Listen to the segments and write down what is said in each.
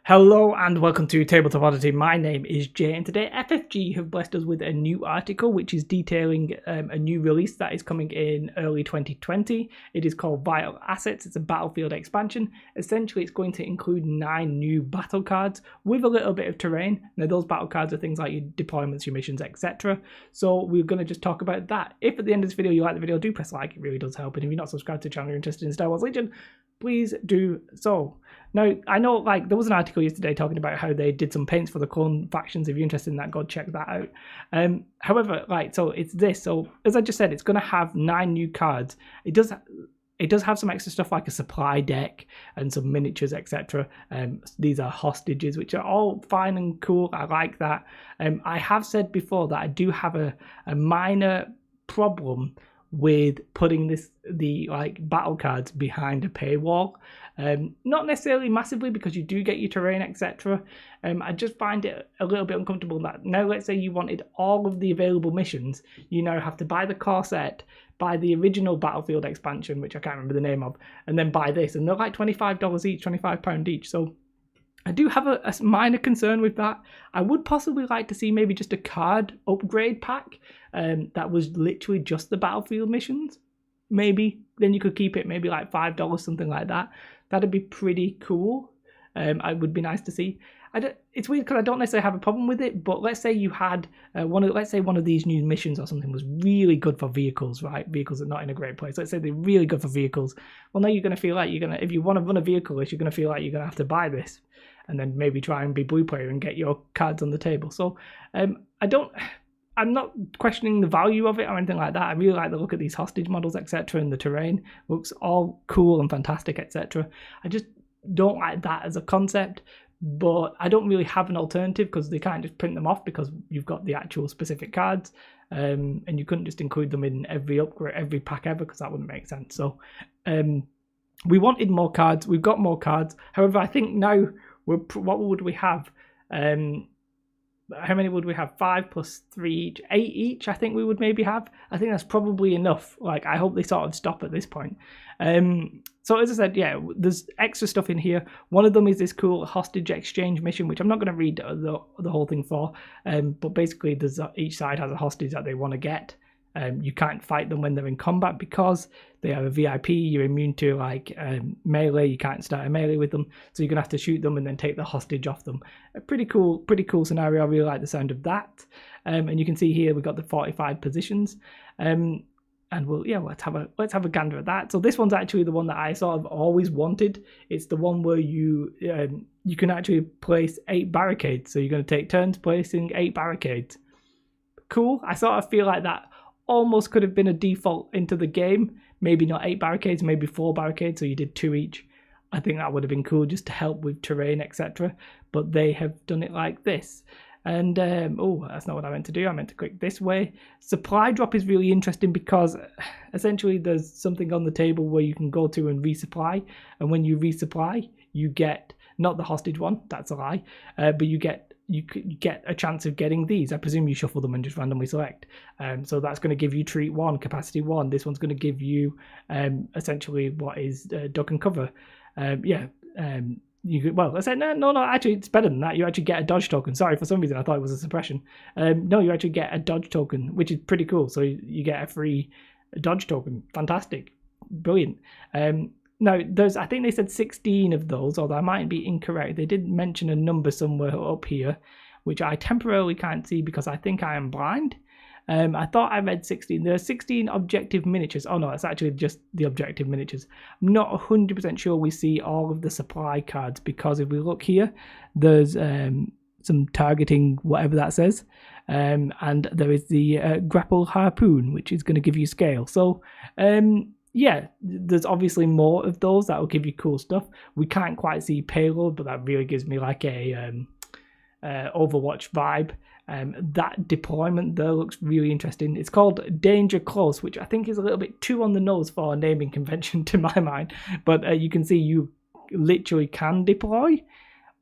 Hello and welcome to Tabletop Oddity. My name is Jay, and today FFG have blessed us with a new article which is detailing a new release that is coming in early 2020. It is called Vital Assets. It's a battlefield expansion. Essentially, it's going to include 9 new battle cards with a little bit of terrain. Now, those battle cards are things like your deployments, your missions, etc. So we're going to just talk about that. If at the end of this video you like the video, do press like. It really does help. And if you're not subscribed to the channel, you're interested in Star Wars Legion, please do so. Now, I know there was an article yesterday talking about how they did some paints for the clone factions. If you're interested in that, go check that out. However, so it's this. So as I just said, it's going to have 9 new cards. It does have some extra stuff like a supply deck and some miniatures, etc. These are hostages, which are all fine and cool. I like that. I have said before that I do have a minor problem with putting the battle cards behind a paywall. Not necessarily massively, because you do get your terrain, etc. I just find it a little bit uncomfortable that now, let's say you wanted all of the available missions, you now have to buy the core set, buy the original Battlefield expansion, which I can't remember the name of, and then buy this, and they're like $25 each, £25 each. So I do have a minor concern with that. I would possibly like to see maybe just a card upgrade pack that was literally just the Battlefield missions. Maybe then you could keep it maybe like $5, something like that. That'd be pretty cool. It would be nice to see. It's weird because I don't necessarily have a problem with it, but let's say you had one of these new missions or something was really good for vehicles, right? Vehicles are not in a great place. Let's say they're really good for vehicles. Well, now you're going to feel like if you want to run a vehicle list, you're going to feel like you're going to have to buy this, and then maybe try and be blue player and get your cards on the table. So I'm not questioning the value of it or anything like that. I really like the look at these hostage models, etc., and the terrain looks all cool and fantastic, etc. I just don't like that as a concept, but I don't really have an alternative because they can't just print them off because you've got the actual specific cards, and you couldn't just include them in every upgrade, every pack ever, because that wouldn't make sense. So we wanted more cards. We've got more cards. However, I think now what would we have? How many would we have? 5 plus 3 each, 8 each. I think we would maybe have. I think that's probably enough. I hope they sort of stop at this point. So as I said, yeah, there's extra stuff in here. One of them is this cool hostage exchange mission, which I'm not going to read the whole thing for. But basically, each side has a hostage that they want to get. You can't fight them when they're in combat because they are a VIP. You're immune to melee. You can't start a melee with them, so you're gonna have to shoot them and then take the hostage off them. A pretty cool scenario. I really like the sound of that. And you can see here we've got the 45 positions. And let's have a gander at that. So this one's actually the one that I sort of always wanted. It's the one where you can actually place 8 barricades. So you're going to take turns placing 8 barricades. Cool. I sort of feel like that almost could have been a default into the game. Maybe not 8 barricades, maybe 4 barricades, so you did 2 each. I think that would have been cool just to help with terrain, etc. But they have done it like this. And that's not what I meant to do. I meant to click this way. Supply drop is really interesting because essentially there's something on the table where you can go to and resupply. And when you resupply, you get, not the hostage one, that's a lie, but you get a chance of getting these. I presume you shuffle them and just randomly select. So that's going to give you treat 1, capacity 1. This one's going to give you essentially what is duck and cover. I said no, actually it's better than that. You actually get a dodge token. Sorry, for some reason I thought it was a suppression. No, you actually get a dodge token, which is pretty cool. So you get a free dodge token. Fantastic, brilliant. Now, I think they said 16 of those, although I might be incorrect. They did mention a number somewhere up here, which I temporarily can't see because I think I am blind. I thought I read 16. There are 16 objective miniatures. Oh no, it's actually just the objective miniatures. I'm not 100% sure we see all of the supply cards because if we look here, there's some targeting, whatever that says. And there is the grapple harpoon, which is going to give you scale. So, yeah, there's obviously more of those that will give you cool stuff. We can't quite see payload, but that really gives me like a Overwatch vibe. That deployment there looks really interesting. It's called Danger Close, which I think is a little bit too on the nose for a naming convention to my mind. But you can see you literally can deploy,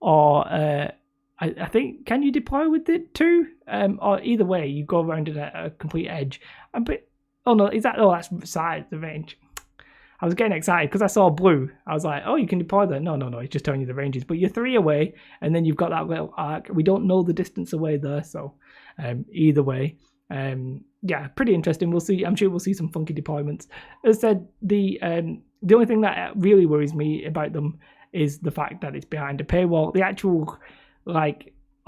or I think, can you deploy with it too? Or either way, you go around at a complete edge. Oh no, that's side the range. I was getting excited because I saw blue. I was like, oh, you can deploy there. No, it's just telling you the ranges. But you're 3 away, and then you've got that little arc. We don't know the distance away there, so either way. Yeah, pretty interesting. We'll see. I'm sure we'll see some funky deployments. As I said, the only thing that really worries me about them is the fact that it's behind a paywall. The actual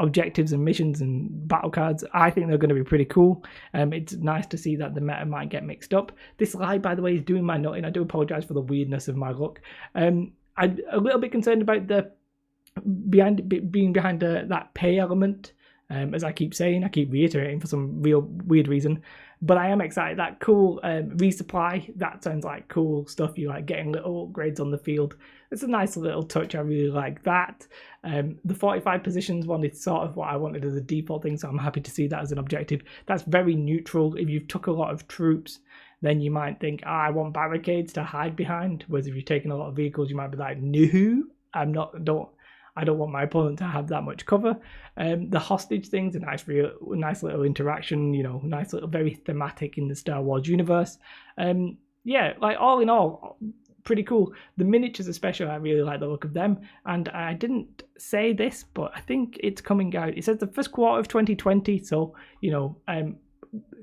objectives and missions and battle cards, I think they're going to be pretty cool. It's nice to see that the meta might get mixed up. This slide, by the way, is doing my nutting. I do apologize for the weirdness of my look. I'm a little bit concerned about the being behind that pay element. As I keep saying, I keep reiterating for some real weird reason, but I am excited. That cool resupply, that sounds like cool stuff. You like getting little upgrades on the field. It's a nice little touch. I really like that. The 45 positions one is sort of what I wanted as a default thing, so I'm happy to see that as an objective. That's very neutral. If you've took a lot of troops, then you might think, I want barricades to hide behind. Whereas if you've taken a lot of vehicles, you might be like, no, I don't want my opponent to have that much cover. The hostage thing's a nice little interaction, nice little, very thematic in the Star Wars universe. Yeah, all in all, pretty cool. The miniatures especially, I really like the look of them. And I didn't say this, but I think it's coming out. It says the first quarter of 2020, so,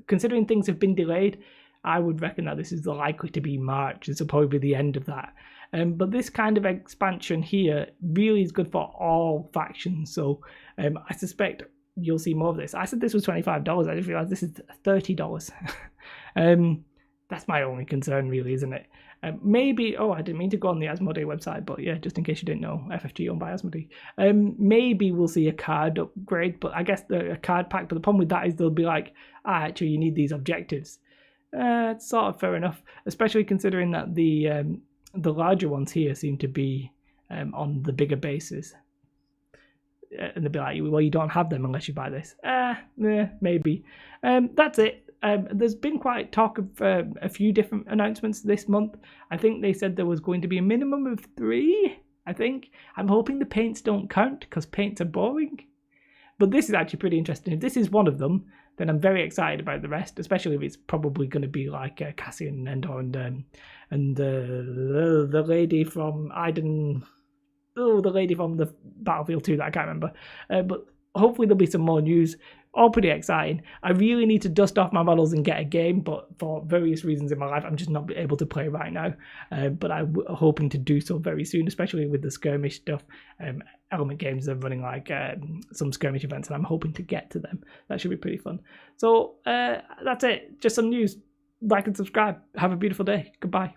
considering things have been delayed, I would reckon that this is likely to be March. This will probably be the end of that. But this kind of expansion here really is good for all factions. So I suspect you'll see more of this. I said this was $25. I just realized this is $30. That's my only concern, really, isn't it? Maybe, I didn't mean to go on the Asmodee website, but yeah, just in case you didn't know, FFG owned by Asmodee. Maybe we'll see a card upgrade, but I guess a card pack. But the problem with that is they'll be like, actually, you need these objectives. It's sort of fair enough, especially considering that the larger ones here seem to be on the bigger bases. And they'll be like, well, you don't have them unless you buy this. Maybe. That's it. There's been quite talk of a few different announcements this month. I think they said there was going to be a minimum of 3, I think. I'm hoping the paints don't count because paints are boring. But this is actually pretty interesting. If this is one of them, then I'm very excited about the rest, especially if it's probably going to be like Cassian, Endor, and the lady from Iden. Oh, the lady from the Battlefield 2 that I can't remember. But hopefully there'll be some more news. All pretty exciting. I really need to dust off my models and get a game, but for various reasons in my life, I'm just not able to play right now. But I'm hoping to do so very soon, especially with the skirmish stuff. Element Games are running some skirmish events, and I'm hoping to get to them. That should be pretty fun. So that's it. Just some news. Like and subscribe. Have a beautiful day. Goodbye.